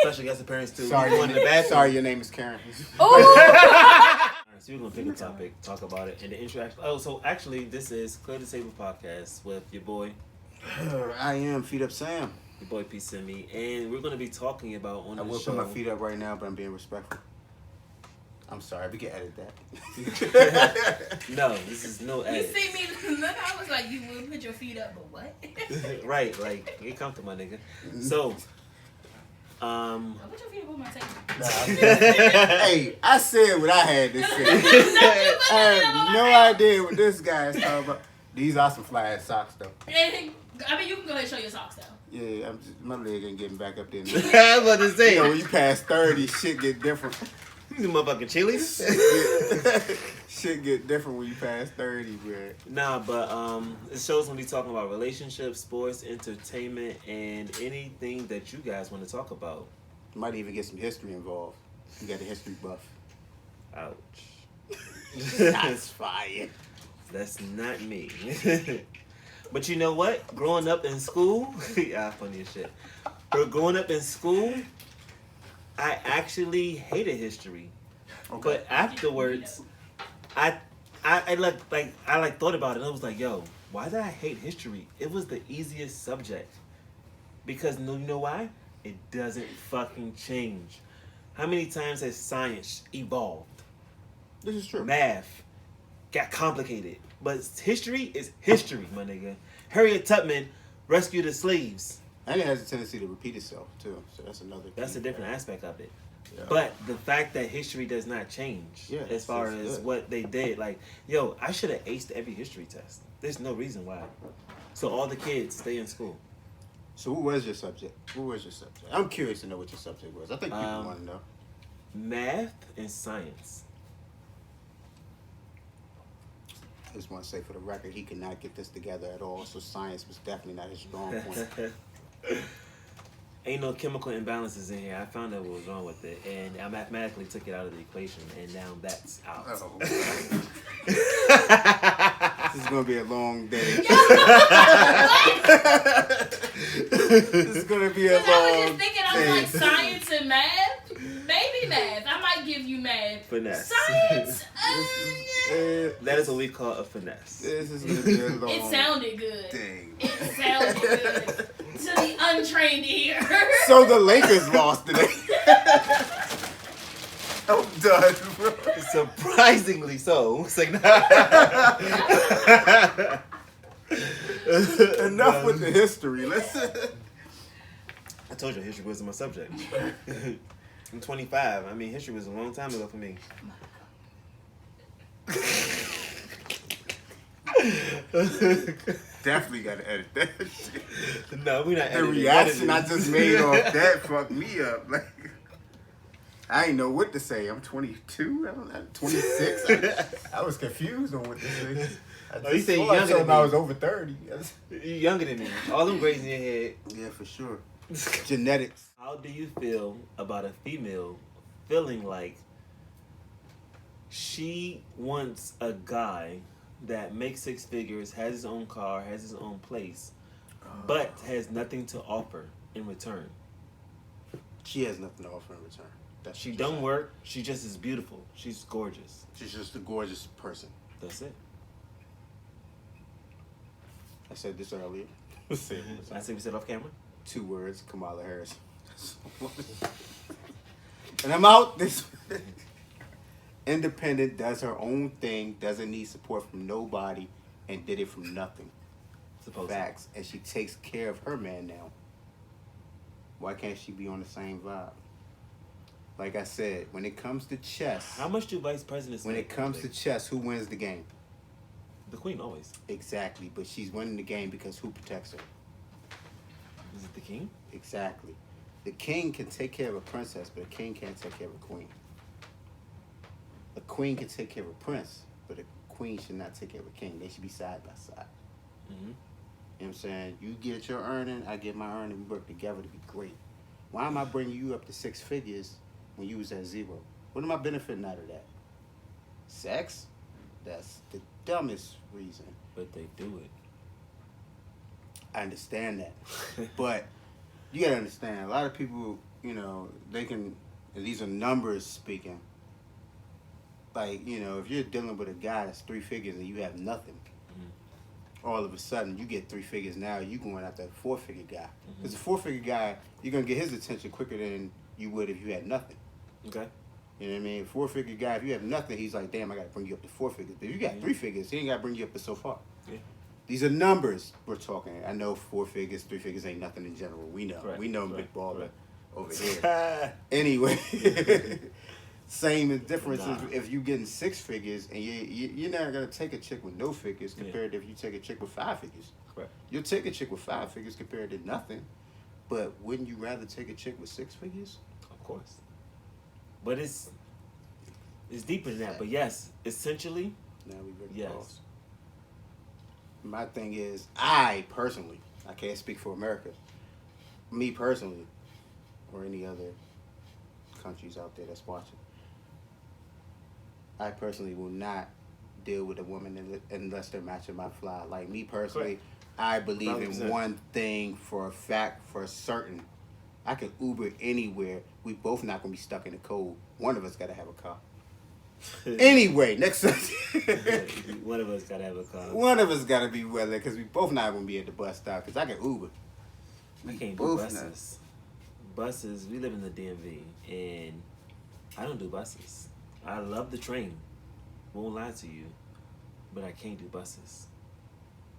special guest appearance too. Sorry, your name is Karen. Alright, so we're gonna pick a topic, talk about it, and the interaction. Oh, so actually, this is Clear the Table podcast with your boy, I am Feet Up Sam. your boy P. Simi, and we're gonna be talking about on I the will show. put my feet up right now, but I'm being respectful. I'm sorry, we can edit that. No, this is no You edit. see me? Look, I was like, you will put your feet up, but what? Right, like get comfortable, my nigga. So, Put your feet up on my table. Hey, I said what I had to say. I have no idea what this guy is talking about. These are some fly ass socks, though. And, I mean, you can go ahead and show your socks, though. Yeah, my leg ain't getting back up there. I was about to say, You know, when you pass 30, shit get different. these motherfucking chilies. Shit get different when you pass 30, bro. Nah, but the show's gonna be talking about relationships, sports, entertainment, and anything that you guys want to talk about. Might even get some history involved. You got a history buff. Ouch. That's fire. That's not me. But you know what? Growing up in school, funny as shit. But growing up in school, I actually hated history. Okay. But afterwards, I thought about it and I was like, yo, why did I hate history? It was the easiest subject. Because you know why? It doesn't fucking change. How many times has science evolved? This is true. Math got complicated. But history is history, my nigga. Harriet Tubman rescued the slaves. And it has a tendency to repeat itself, too. So that's another That's key a different factor. aspect of it. Yeah. But the fact that history does not change as far it's as good. what they did, like, yo, I should have aced every history test. There's no reason why. So all the kids stay in school. So what was your subject? I'm curious to know what your subject was. I think people want to know. Math and science. I just want to say for the record, he could not get this together at all. So science was definitely not his strong point. Ain't no chemical imbalances in here. I found out what was wrong with it, and I mathematically took it out of the equation, and now that's out. Oh. This is gonna be a long day. This is gonna be a long I was just thinking, I was day. like, science and math? Maybe math. I might give you math. Finesse. Science? That is what we call a finesse. This is gonna be a long It sounded good. thing. It sounded good. To the untrained ear. So the Lakers lost today. I'm done, bro. Surprisingly so. It's like, Enough with the history. Listen. I told you history wasn't my subject. I'm 25. I mean, history was a long time ago for me. Definitely gotta edit that shit. No, we're not The editing. reaction I just made off that fucked me up. Like, I ain't know what to say. I'm 22. I don't know, 26. I was confused on what to say. Oh, you say I younger told than him I me. was over 30. You're younger than me. All them grades in your head. Yeah, for sure. Genetics. How do you feel about a female feeling like she wants a guy that makes six figures, has his own car, has his own place, but has nothing to offer in return? She has nothing to offer in return. That's She what you're don't saying. work. She just is beautiful. She's gorgeous. She's just a gorgeous person. That's it. I said this earlier. Say it one more I time. see we said off camera. 2 words, Kamala Harris. And I'm out. This independent, does her own thing, doesn't need support from nobody, and did it from nothing. Supposedly. Facts. And she takes care of her man now. Why can't she be on the same vibe? Like I said, when it comes to chess, How much do vice presidents when make it comes to today? chess, who wins the game? The queen always. Exactly. But she's winning the game because who protects her? Is it the king? Exactly. The king can take care of a princess, but a king can't take care of a queen. A queen can take care of a prince, but a queen should not take care of a king. They should be side by side. Mm-hmm. You know what I'm saying? You get your earning, I get my earning. We work together to be great. Why am I bringing you up to 6 figures when you was at 0? What am I benefiting out of that? Sex? That's the dumbest reason. But they do it. I understand that. But you gotta understand, a lot of people you know, they can, and these are numbers speaking. Like, you know, if you're dealing with a guy that's 3 figures and you have nothing, all of a sudden you get 3 figures now, you going after a 4-figure guy. Because a 4-figure guy, you're going to get his attention quicker than you would if you had nothing. Okay. You know what I mean? 4-figure guy, if you have nothing, he's like, damn, I got to bring you up to 4 figures. But if you got 3 figures, he ain't got to bring you up to so far. Yeah. These are numbers we're talking. I know 4 figures, 3 figures ain't nothing in general. We know. Correct. We know Correct. big baller Correct. over here. Anyway, same difference Nah. is if you getting 6 figures and you're not gonna take a chick with no figures compared to if you take a chick with 5 figures. Correct. You'll take a chick with 5 figures compared to nothing, but wouldn't you rather take a chick with 6 figures? Of course. But it's deeper than that. But yes, essentially, Now we very yes. close. My thing is, I personally, I can't speak for America. Me personally, or any other countries out there that's watching, I personally will not deal with a woman unless they're matching my fly. Like me personally, Correct. I believe 100%. in one thing for a fact, for certain. I can Uber anywhere. We both not gonna be stuck in the cold. One of us gotta have a car. Anyway, next subject. One of us gotta have a car. One of us gotta be willing because we both not gonna be at the bus stop. Because I can Uber. I can't do Both buses. Buses, we live in the DMV, and I don't do buses. I love the train. Won't lie to you, but I can't do buses.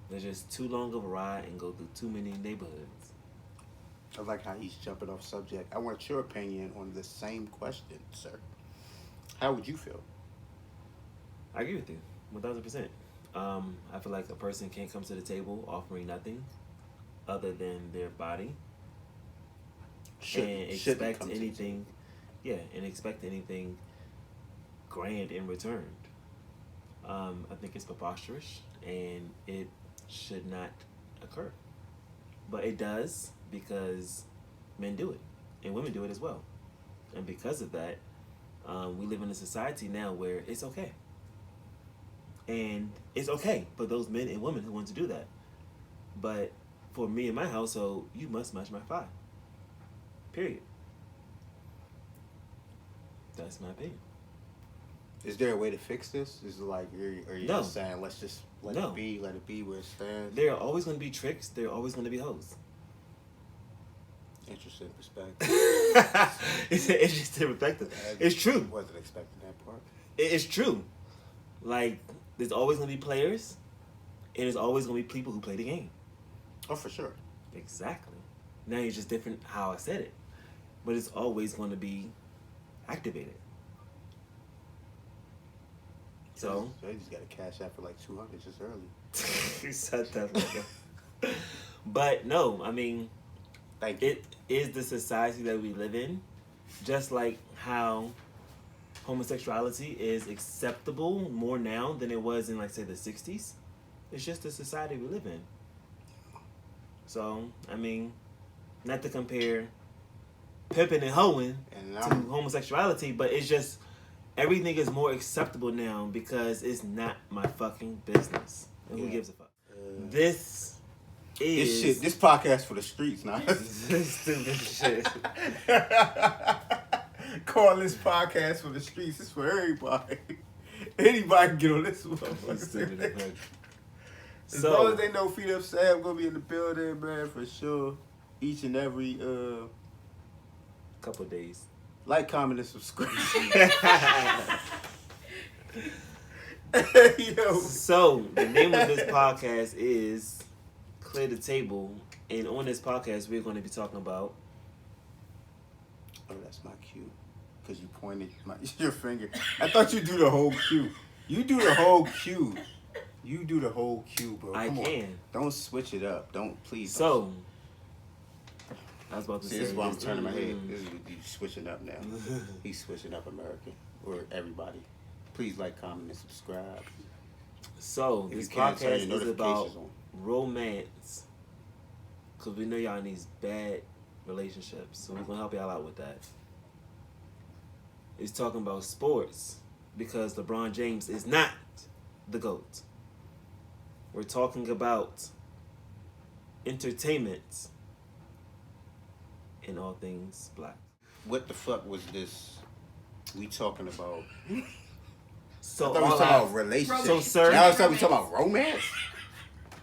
They're just too long of a ride and go through too many neighborhoods. I like how he's jumping off subject. I want your opinion on the same question, sir. How would you feel? I agree with you, 1,000%. I feel like a person can't come to the table offering nothing other than their body and expect anything. Yeah, and expect anything grand in return. I think it's preposterous and it should not occur, but it does because men do it and women do it as well, and because of that, we live in a society now where it's okay. And it's okay for those men and women who want to do that. But for me and my household, you must match my fly. Period. That's my opinion. Is there a way to fix this? Is it like, are you No. just saying, let's just let No. it be where it stands? There are always going to be tricks. There are always going to be hoes. Interesting perspective. It's an interesting perspective. It's true. Wasn't expecting that part. It's true. Like, there's always going to be players, and there's always going to be people who play the game. Oh, for sure. Exactly. Now it's just different how I said it. But it's always going to be activated. So They just got a cash out for like 200 just early. you said that. Like but no, I mean, Thank you. it is the society that we live in. Just like how homosexuality is acceptable more now than it was in, like, say, the 60s. It's just the society we live in. So, I mean, not to compare pimping and hoeing And to homosexuality, but it's just everything is more acceptable now because it's not my fucking business. And who Yeah. gives a fuck? This is this podcast for the streets now. stupid shit. Call this podcast for the streets. It's for everybody. Anybody can get on this one. As long as they know Feet Up Sam gonna be in the building, man, for sure. Each and every couple days. like, comment, and subscribe. Yo. So the name of this podcast is Clear the Table, and on this podcast we're going to be talking about. Oh, that's my cue. Because you pointed your finger. I thought you do the whole cue. You do the whole cue. You do the whole cue, bro. I Come on. can. Don't switch it up. Don't, please. So I was about to See, say. this is why I'm turning my head. This is you switching up now. He's switching up American. Or everybody. Please like, comment, and subscribe. So If this you can, turn podcast your is about notifications on. romance, because we know y'all in these bad relationships, so we're gonna help y'all out with that. It's talking about sports because LeBron James is not the GOAT. We're talking about entertainment and all things black. what the fuck was this we talking about? So I thought we was talking about relationships. So, sir, Now we talking about romance.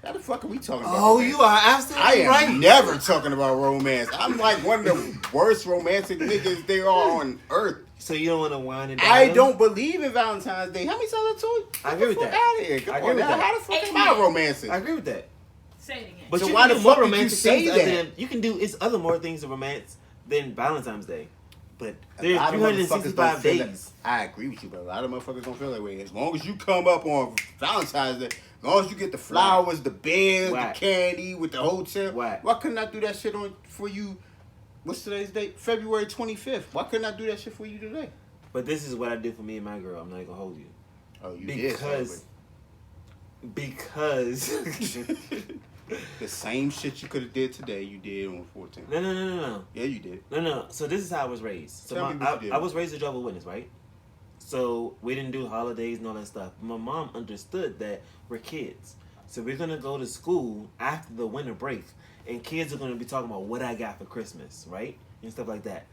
How the fuck are we talking about? Oh, romance? you are absolutely I am right. never talking about romance. I'm like one of the worst romantic niggas there are on earth. So you don't want to whine and dine I them? don't believe in Valentine's Day. How many times I told you? I agree with Get the that. fuck out of here. Come I agree on with now. that. How the fuck am I Amen. romancing? I agree with that. Say it again. But So you why can the do more fuck did you romantic say things other that? than you can do. It's other more things of romance than Valentine's Day. But a There's lot of motherfuckers don't 365 feel that. days. I agree with you, but a lot of motherfuckers don't feel that way. As long as you come up on Valentine's Day, as long as you get the flowers, the beds, Right. the candy with the hotel, Right. why couldn't I do that shit on for you? What's today's date? February 25th. Why couldn't I do that shit for you today? But this is what I did for me and my girl. I'm not gonna hold you Oh, you because did. The same shit you could have did today, you did on 14th. no. Yeah, you did. No. So this is how I was raised. So Tell me what you did. I was raised a Jehovah's Witness, right? So we didn't do holidays and all that stuff. My mom understood that we're kids. So we're gonna go to school after the winter break, and kids are gonna be talking about what I got for Christmas, right? And stuff like that.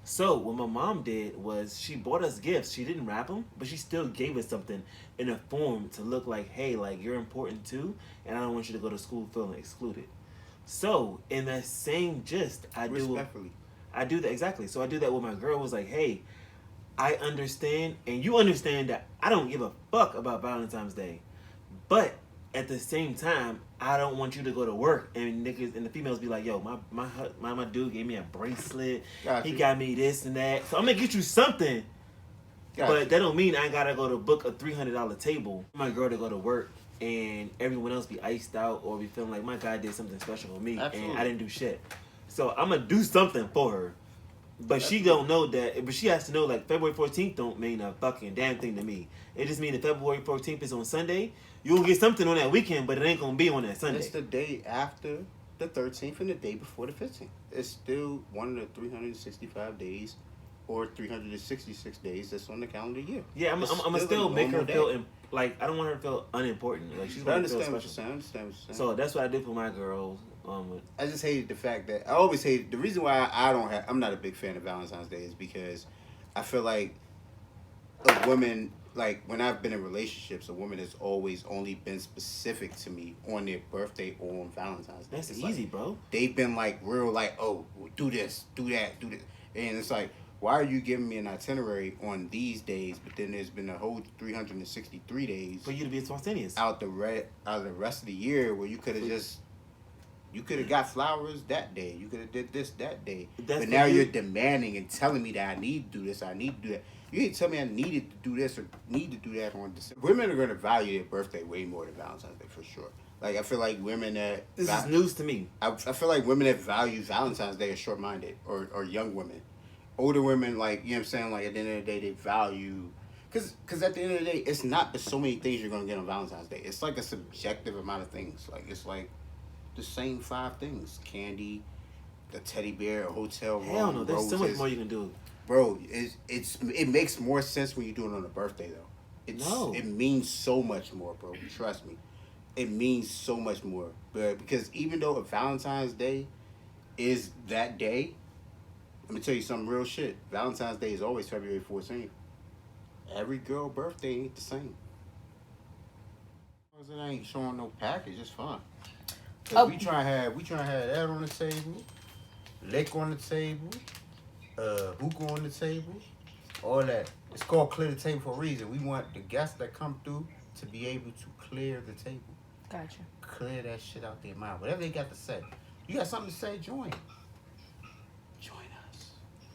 So what my mom did was she bought us gifts. She didn't wrap them, but she still gave us something in a form to look like, hey, like you're important too, and I don't want you to go to school feeling excluded. So in that same gist, I do that exactly. So I do that with my girl. Was like, hey, I understand, and you understand that I don't give a fuck about Valentine's Day, but at the same time, I don't want you to go to work and niggas and the females be like, yo, my dude gave me a bracelet. Gotcha. He got me this and that. So I'm gonna get you something. Gotcha. But that don't mean I gotta go to book a $300 table. My girl to go to work and everyone else be iced out or be feeling like my guy did something special for me Absolutely. and I didn't do shit. So I'm gonna do something for her. But she don't know that. But she has to know like February 14th don't mean a fucking damn thing to me. It just means that February 14th is on Sunday. You'll get something on that weekend, but it ain't gonna be on that Sunday. It's the day after the 13th and the day before the 15th. It's still one of the 365 days or 366 days that's on the calendar year. Yeah, I'm gonna still make her feel like I don't want her to feel unimportant. Like she's I gonna feel understand what special. you're saying. I understand what you're saying. So that's what I did for my girls. I just hated the fact that the reason why I'm not a big fan of Valentine's Day is because I feel like a woman, like when I've been in relationships, a woman has always only been specific to me on their birthday or on Valentine's Day. That's It's easy, like, bro. they've been like real like, oh, do this, do that, do this. And it's like, why are you giving me an itinerary on these days, but then there's been a whole 363 days For you to be spontaneous. out the rest of the year where you could have got flowers that day. You could have did this that day. But now you're demanding and telling me that I need to do this, I need to do that. You didn't tell me I needed to do this or need to do that on December. Women are going to value their birthday way more than Valentine's Day for sure. Like, I feel like women that... This is news to me. I feel like women that value Valentine's Day are short-minded or young women. Older women, like, you know what I'm saying? Like, at the end of the day, they value... Because at the end of the day, it's not but so many things you're going to get on Valentine's Day. It's like a subjective amount of things. Like, it's like the same 5 things. Candy, a teddy bear, a hotel room, Hell no, there's roses. so much more you can do. Bro, it makes more sense when you do it on a birthday, though. It means so much more, bro. Trust me. It means so much more. But because even though a Valentine's Day is that day, let me tell you some real shit. Valentine's Day is always February 14th. Every girl birthday ain't the same. It ain't showing no package. It's fine. Oh. We try to have that on the table, liquor on the table, hookah on the table, all that. It's called clear the table for a reason. We want the guests that come through to be able to clear the table. Gotcha. Clear that shit out their mind. Whatever they got to say. You got something to say, join.